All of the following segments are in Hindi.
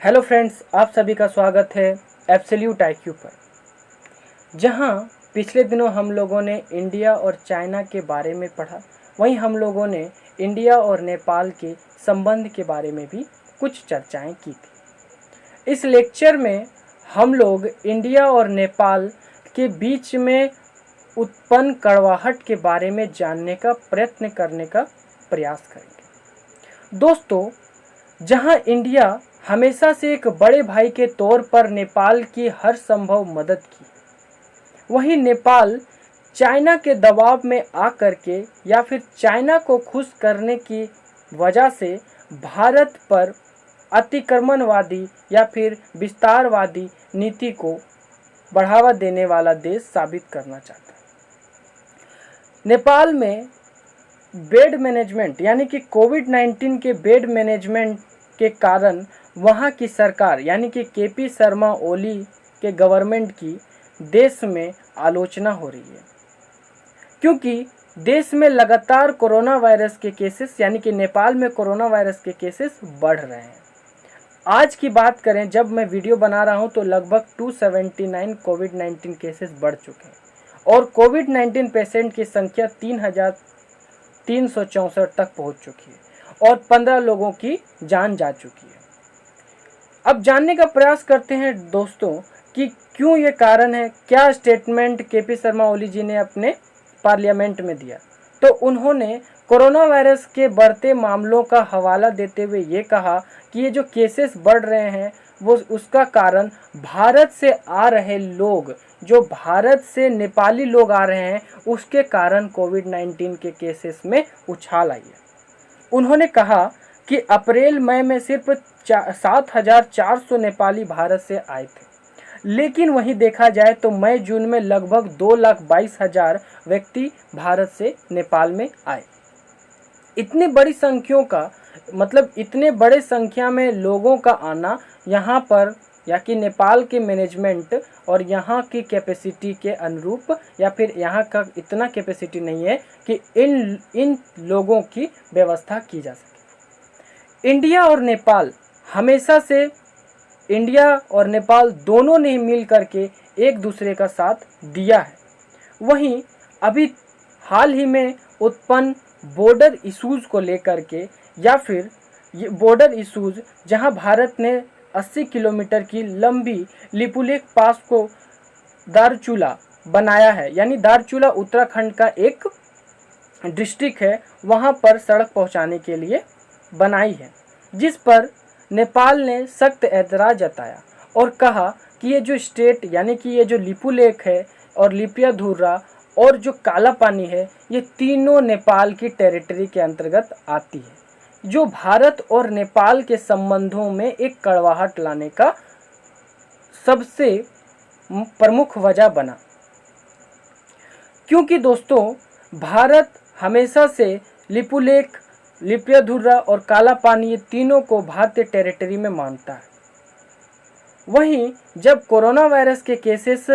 हेलो फ्रेंड्स, आप सभी का स्वागत है एब्सोल्यूट आईक्यू पर, जहां पिछले दिनों हम लोगों ने इंडिया और चाइना के बारे में पढ़ा। वहीं हम लोगों ने इंडिया और नेपाल के संबंध के बारे में भी कुछ चर्चाएं की थी। इस लेक्चर में हम लोग इंडिया और नेपाल के बीच में उत्पन्न कड़वाहट के बारे में जानने का प्रयत्न करने का प्रयास करेंगे। दोस्तों, जहां इंडिया हमेशा से एक बड़े भाई के तौर पर नेपाल की हर संभव मदद की, वहीं नेपाल चाइना के दबाव में आकर के या फिर चाइना को खुश करने की वजह से भारत पर अतिक्रमणवादी या फिर विस्तारवादी नीति को बढ़ावा देने वाला देश साबित करना चाहता है। नेपाल में बेड मैनेजमेंट यानी कि कोविड-19 के बेड मैनेजमेंट के कारण वहाँ की सरकार यानी कि केपी शर्मा ओली के गवर्नमेंट की देश में आलोचना हो रही है, क्योंकि देश में लगातार कोरोना वायरस के केसेस यानी कि नेपाल में कोरोना वायरस के केसेस बढ़ रहे हैं। आज की बात करें, जब मैं वीडियो बना रहा हूं तो लगभग 279 कोविड-19 केसेस बढ़ चुके हैं और कोविड-19 पेशेंट की संख्या 3,364 तक पहुंच चुकी है और 15 लोगों की जान जा चुकी है। अब जानने का प्रयास करते हैं दोस्तों कि क्यों ये कारण है, क्या स्टेटमेंट केपी शर्मा ओली जी ने अपने पार्लियामेंट में दिया। तो उन्होंने कोरोना वायरस के बढ़ते मामलों का हवाला देते हुए ये कहा कि ये जो केसेस बढ़ रहे हैं वो उसका कारण भारत से आ रहे लोग, जो भारत से नेपाली लोग आ रहे हैं, उसके कारण कोविड-19 के केसेस में उछाल आई है। उन्होंने कहा कि अप्रैल मई में सिर्फ 7,400 नेपाली भारत से आए थे, लेकिन वहीं देखा जाए तो मई जून में लगभग 2,22,000 व्यक्ति भारत से नेपाल में आए। इतनी बड़ी संख्याओं का मतलब इतने बड़े संख्या में लोगों का आना यहाँ पर या कि नेपाल के मैनेजमेंट और यहाँ की कैपेसिटी के अनुरूप या फिर यहाँ का इतना कैपेसिटी नहीं है कि इन लोगों की व्यवस्था की जा सके। इंडिया और नेपाल हमेशा से इंडिया और नेपाल दोनों ने मिल करके एक दूसरे का साथ दिया है। वहीं अभी हाल ही में उत्पन्न बॉर्डर इश्यूज को लेकर के या फिर ये बॉर्डर इश्यूज जहां भारत ने 80 किलोमीटर की लंबी लिपुलेख पास को दारचूला बनाया है, यानी दारचूला उत्तराखंड का एक डिस्ट्रिक्ट है, वहां पर सड़क पहुंचाने के लिए बनाई है, जिस पर नेपाल ने सख्त ऐतराज़ जताया और कहा कि ये जो स्टेट यानी कि ये जो लिपुलेख है और लिपियाधुरा और जो काला पानी है, ये तीनों नेपाल की टेरिटरी के अंतर्गत आती है, जो भारत और नेपाल के संबंधों में एक कड़वाहट लाने का सबसे प्रमुख वजह बना। क्योंकि दोस्तों, भारत हमेशा से लिपुलेख, लिपियाधुरा और काला पानी ये तीनों को भारतीय टेरिटरी में मानता है। वहीं जब कोरोना वायरस के केसेस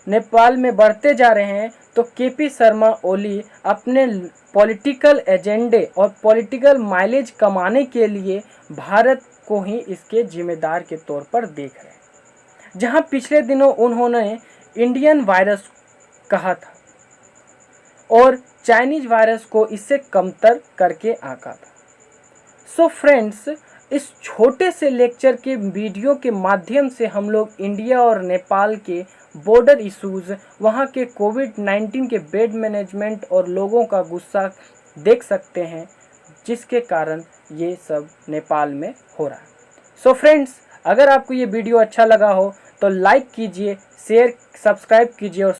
नेपाल में बढ़ते जा रहे हैं तो केपी शर्मा ओली अपने पॉलिटिकल एजेंडे और पॉलिटिकल माइलेज कमाने के लिए भारत को ही इसके जिम्मेदार के तौर पर देख रहे हैं। जहां पिछले दिनों उन्होंने इंडियन वायरस कहा था और चाइनीज वायरस को इससे कमतर करके आंका था। सो फ्रेंड्स, इस छोटे से लेक्चर के वीडियो के माध्यम से हम लोग इंडिया और नेपाल के बॉर्डर इश्यूज, वहाँ के कोविड-19 के बेड मैनेजमेंट और लोगों का गुस्सा देख सकते हैं, जिसके कारण ये सब नेपाल में हो रहा है। सो फ्रेंड्स, अगर आपको ये वीडियो अच्छा लगा हो तो लाइक कीजिए, शेयर, सब्सक्राइब कीजिए और